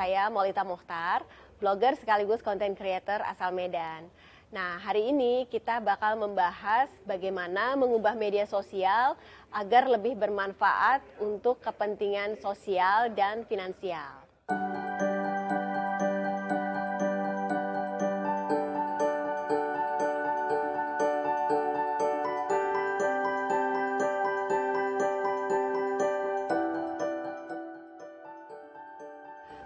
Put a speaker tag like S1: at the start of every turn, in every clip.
S1: saya Maulita Mokhtar, blogger sekaligus content creator asal Medan. Nah, hari ini kita bakal membahas bagaimana mengubah media sosial agar lebih bermanfaat untuk kepentingan sosial dan finansial.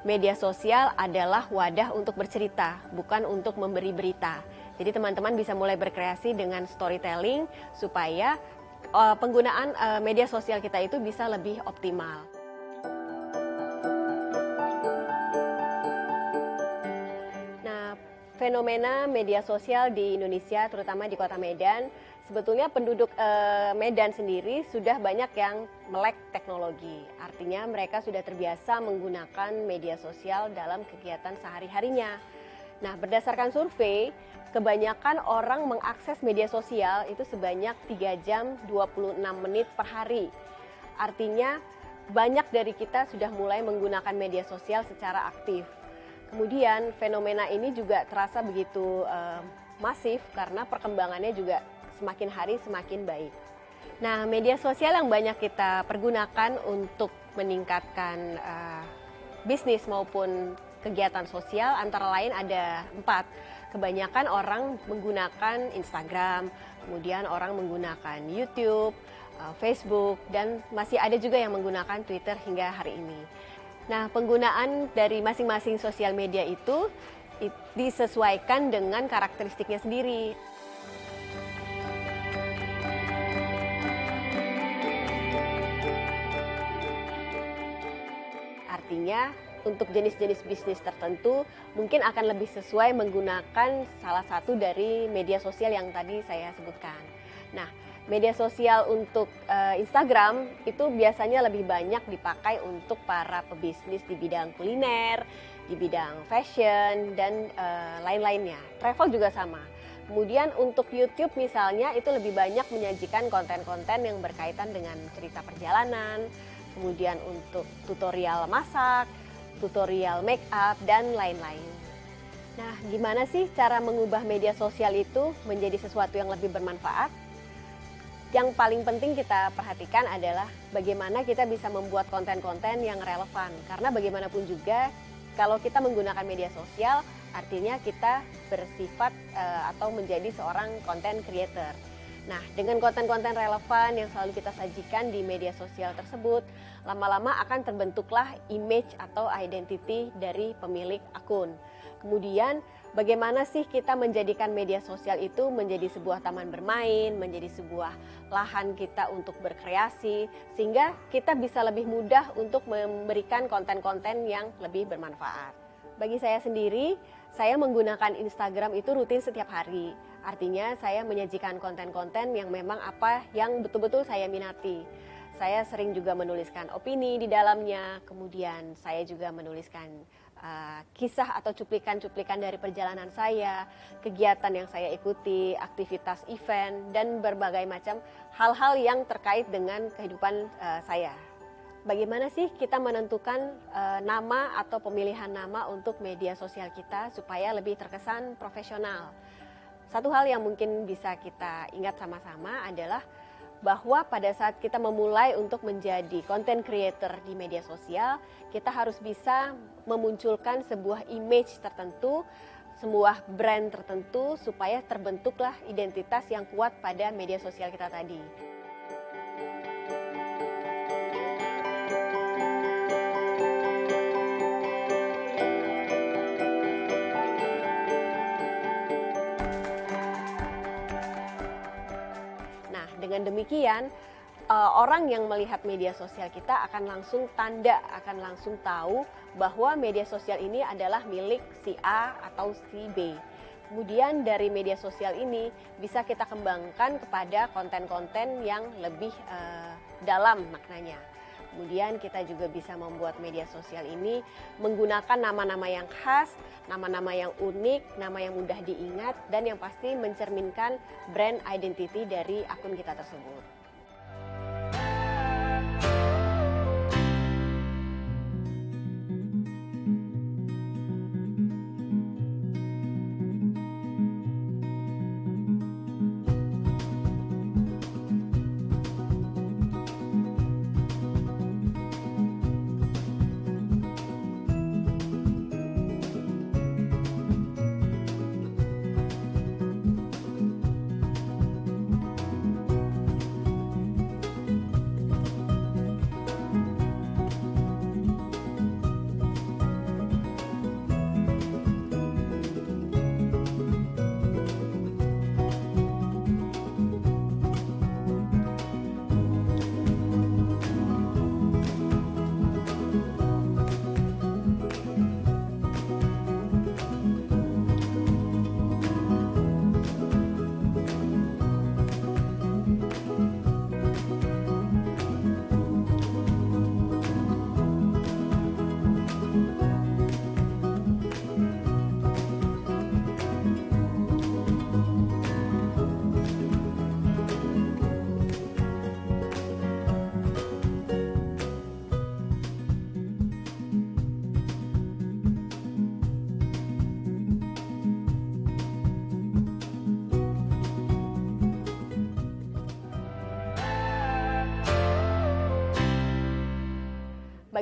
S1: Media sosial adalah wadah untuk bercerita, bukan untuk memberi berita. Jadi teman-teman bisa mulai berkreasi dengan storytelling supaya penggunaan media sosial kita itu bisa lebih optimal. Nah, fenomena media sosial di Indonesia, terutama di Kota Medan, sebetulnya penduduk Medan sendiri sudah banyak yang melek teknologi. Artinya mereka sudah terbiasa menggunakan media sosial dalam kegiatan sehari-harinya. Nah, berdasarkan survei, kebanyakan orang mengakses media sosial itu sebanyak 3 jam 26 menit per hari. Artinya banyak dari kita sudah mulai menggunakan media sosial secara aktif. Kemudian fenomena ini juga terasa begitu masif karena perkembangannya juga semakin hari semakin baik. Nah, media sosial yang banyak kita pergunakan untuk meningkatkan bisnis maupun kegiatan sosial antara lain ada 4. Kebanyakan orang menggunakan Instagram, kemudian orang menggunakan YouTube, Facebook, dan masih ada juga yang menggunakan Twitter hingga hari ini. Nah, penggunaan dari masing-masing sosial media itu disesuaikan dengan karakteristiknya sendiri. Artinya, untuk jenis-jenis bisnis tertentu mungkin akan lebih sesuai menggunakan salah satu dari media sosial yang tadi saya sebutkan. Nah, media sosial untuk Instagram itu biasanya lebih banyak dipakai untuk para pebisnis di bidang kuliner, di bidang fashion, dan lain-lainnya. Travel juga sama. Kemudian untuk YouTube misalnya itu lebih banyak menyajikan konten-konten yang berkaitan dengan cerita perjalanan, kemudian untuk tutorial masak, tutorial make up, dan lain-lain. Nah, gimana sih cara mengubah media sosial itu menjadi sesuatu yang lebih bermanfaat? Yang paling penting kita perhatikan adalah bagaimana kita bisa membuat konten-konten yang relevan. Karena bagaimanapun juga, kalau kita menggunakan media sosial, artinya kita bersifat atau menjadi seorang content creator. Nah, dengan konten-konten relevan yang selalu kita sajikan di media sosial tersebut, lama-lama akan terbentuklah image atau identity dari pemilik akun. Kemudian, bagaimana sih kita menjadikan media sosial itu menjadi sebuah taman bermain, menjadi sebuah lahan kita untuk berkreasi, sehingga kita bisa lebih mudah untuk memberikan konten-konten yang lebih bermanfaat. Bagi saya sendiri, saya menggunakan Instagram itu rutin setiap hari. Artinya saya menyajikan konten-konten yang memang apa yang betul-betul saya minati. Saya sering juga menuliskan opini di dalamnya, kemudian saya juga menuliskan kisah atau cuplikan-cuplikan dari perjalanan saya, kegiatan yang saya ikuti, aktivitas event, dan berbagai macam hal-hal yang terkait dengan kehidupan saya. Bagaimana sih kita menentukan nama atau pemilihan nama untuk media sosial kita supaya lebih terkesan profesional? Satu hal yang mungkin bisa kita ingat sama-sama adalah bahwa pada saat kita memulai untuk menjadi content creator di media sosial, kita harus bisa memunculkan sebuah image tertentu, sebuah brand tertentu supaya terbentuklah identitas yang kuat pada media sosial kita tadi. Dengan demikian, orang yang melihat media sosial kita akan langsung tahu bahwa media sosial ini adalah milik si A atau si B. Kemudian dari media sosial ini bisa kita kembangkan kepada konten-konten yang lebih dalam maknanya. Kemudian kita juga bisa membuat media sosial ini menggunakan nama-nama yang khas, nama-nama yang unik, nama yang mudah diingat, dan yang pasti mencerminkan brand identity dari akun kita tersebut.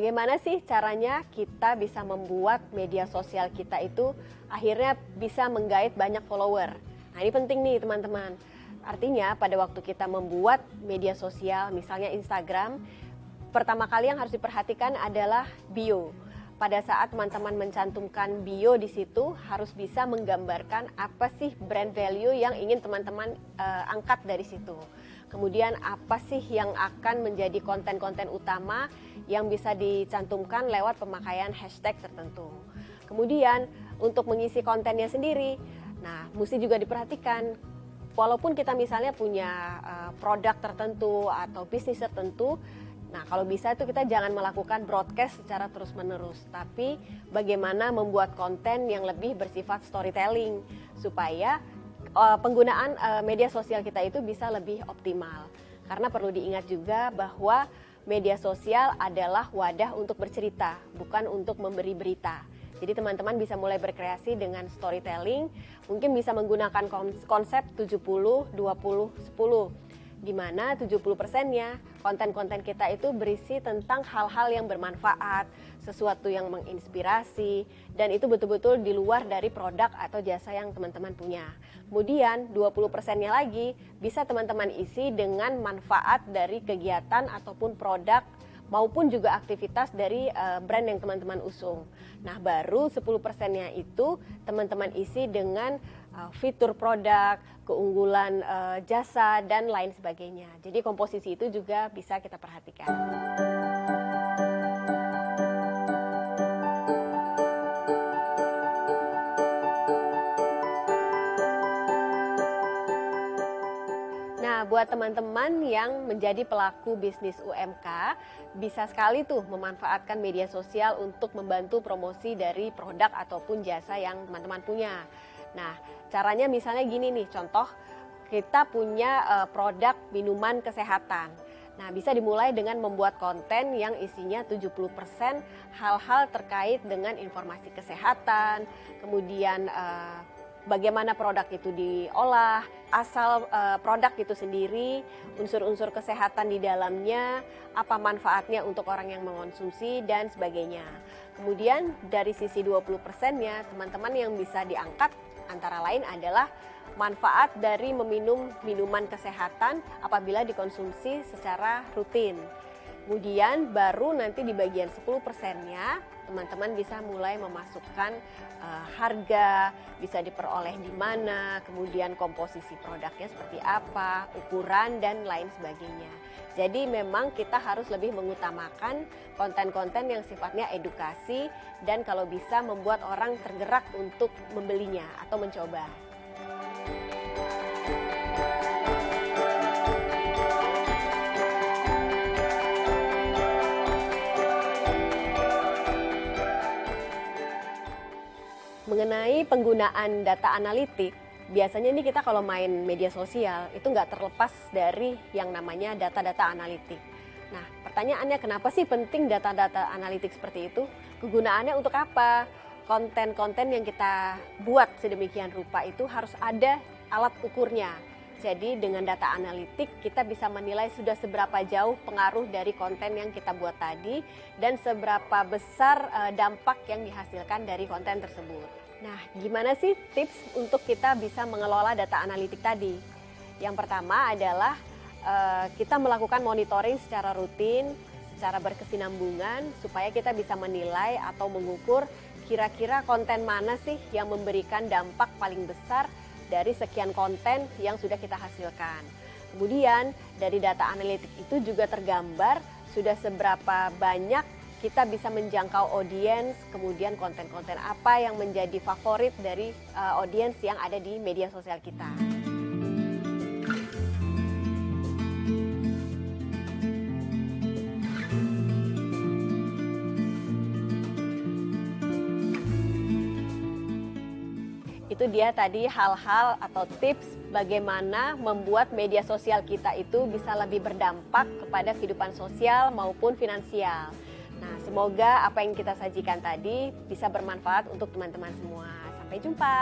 S1: bagaimana sih caranya kita bisa membuat media sosial kita itu akhirnya bisa menggait banyak follower? Nah, ini penting nih teman-teman. Artinya pada waktu kita membuat media sosial, misalnya Instagram, pertama kali yang harus diperhatikan adalah bio. Pada saat teman-teman mencantumkan bio di situ harus bisa menggambarkan apa sih brand value yang ingin teman-teman angkat dari situ. Kemudian apa sih yang akan menjadi konten-konten utama yang bisa dicantumkan lewat pemakaian hashtag tertentu. Kemudian untuk mengisi kontennya sendiri, nah mesti juga diperhatikan. Walaupun kita misalnya punya produk tertentu atau bisnis tertentu, nah kalau bisa itu kita jangan melakukan broadcast secara terus-menerus, tapi bagaimana membuat konten yang lebih bersifat storytelling supaya penggunaan media sosial kita itu bisa lebih optimal. Karena perlu diingat juga bahwa media sosial adalah wadah untuk bercerita, bukan untuk memberi berita. Jadi teman-teman bisa mulai berkreasi dengan storytelling, mungkin bisa menggunakan konsep 70-20-10. Di mana 70%-nya konten-konten kita itu berisi tentang hal-hal yang bermanfaat, sesuatu yang menginspirasi, dan itu betul-betul di luar dari produk atau jasa yang teman-teman punya. Kemudian 20%-nya lagi bisa teman-teman isi dengan manfaat dari kegiatan ataupun produk maupun juga aktivitas dari brand yang teman-teman usung. Nah, baru 10%-nya itu teman-teman isi dengan fitur produk, keunggulan jasa, dan lain sebagainya. Jadi komposisi itu juga bisa kita perhatikan. Nah, buat teman-teman yang menjadi pelaku bisnis UMK, bisa sekali tuh memanfaatkan media sosial untuk membantu promosi dari produk ataupun jasa yang teman-teman punya. Nah, caranya misalnya gini nih, contoh kita punya produk minuman kesehatan. Nah, bisa dimulai dengan membuat konten yang isinya 70% hal-hal terkait dengan informasi kesehatan, kemudian bagaimana produk itu diolah, asal produk itu sendiri, unsur-unsur kesehatan di dalamnya, apa manfaatnya untuk orang yang mengonsumsi, dan sebagainya. Kemudian dari sisi 20%-nya, teman-teman yang bisa diangkat antara lain adalah manfaat dari meminum minuman kesehatan apabila dikonsumsi secara rutin. Kemudian baru nanti di bagian 10%-nya teman-teman bisa mulai memasukkan harga, bisa diperoleh di mana, kemudian komposisi produknya seperti apa, ukuran, dan lain sebagainya. Jadi memang kita harus lebih mengutamakan konten-konten yang sifatnya edukasi dan kalau bisa membuat orang tergerak untuk membelinya atau mencoba. Mengenai penggunaan data analitik, biasanya ini kita kalau main media sosial itu nggak terlepas dari yang namanya data-data analitik. Nah, pertanyaannya kenapa sih penting data-data analitik seperti itu? Kegunaannya untuk apa? Konten-konten yang kita buat sedemikian rupa itu harus ada alat ukurnya. Jadi dengan data analitik kita bisa menilai sudah seberapa jauh pengaruh dari konten yang kita buat tadi dan seberapa besar dampak yang dihasilkan dari konten tersebut. Nah, gimana sih tips untuk kita bisa mengelola data analitik tadi? Yang pertama adalah kita melakukan monitoring secara rutin, secara berkesinambungan supaya kita bisa menilai atau mengukur kira-kira konten mana sih yang memberikan dampak paling besar dari sekian konten yang sudah kita hasilkan. Kemudian dari data analitik itu juga tergambar sudah seberapa banyak kita bisa menjangkau audiens, kemudian konten-konten apa yang menjadi favorit dari audiens yang ada di media sosial kita. Itu dia tadi hal-hal atau tips bagaimana membuat media sosial kita itu bisa lebih berdampak kepada kehidupan sosial maupun finansial. Nah, semoga apa yang kita sajikan tadi bisa bermanfaat untuk teman-teman semua. Sampai jumpa.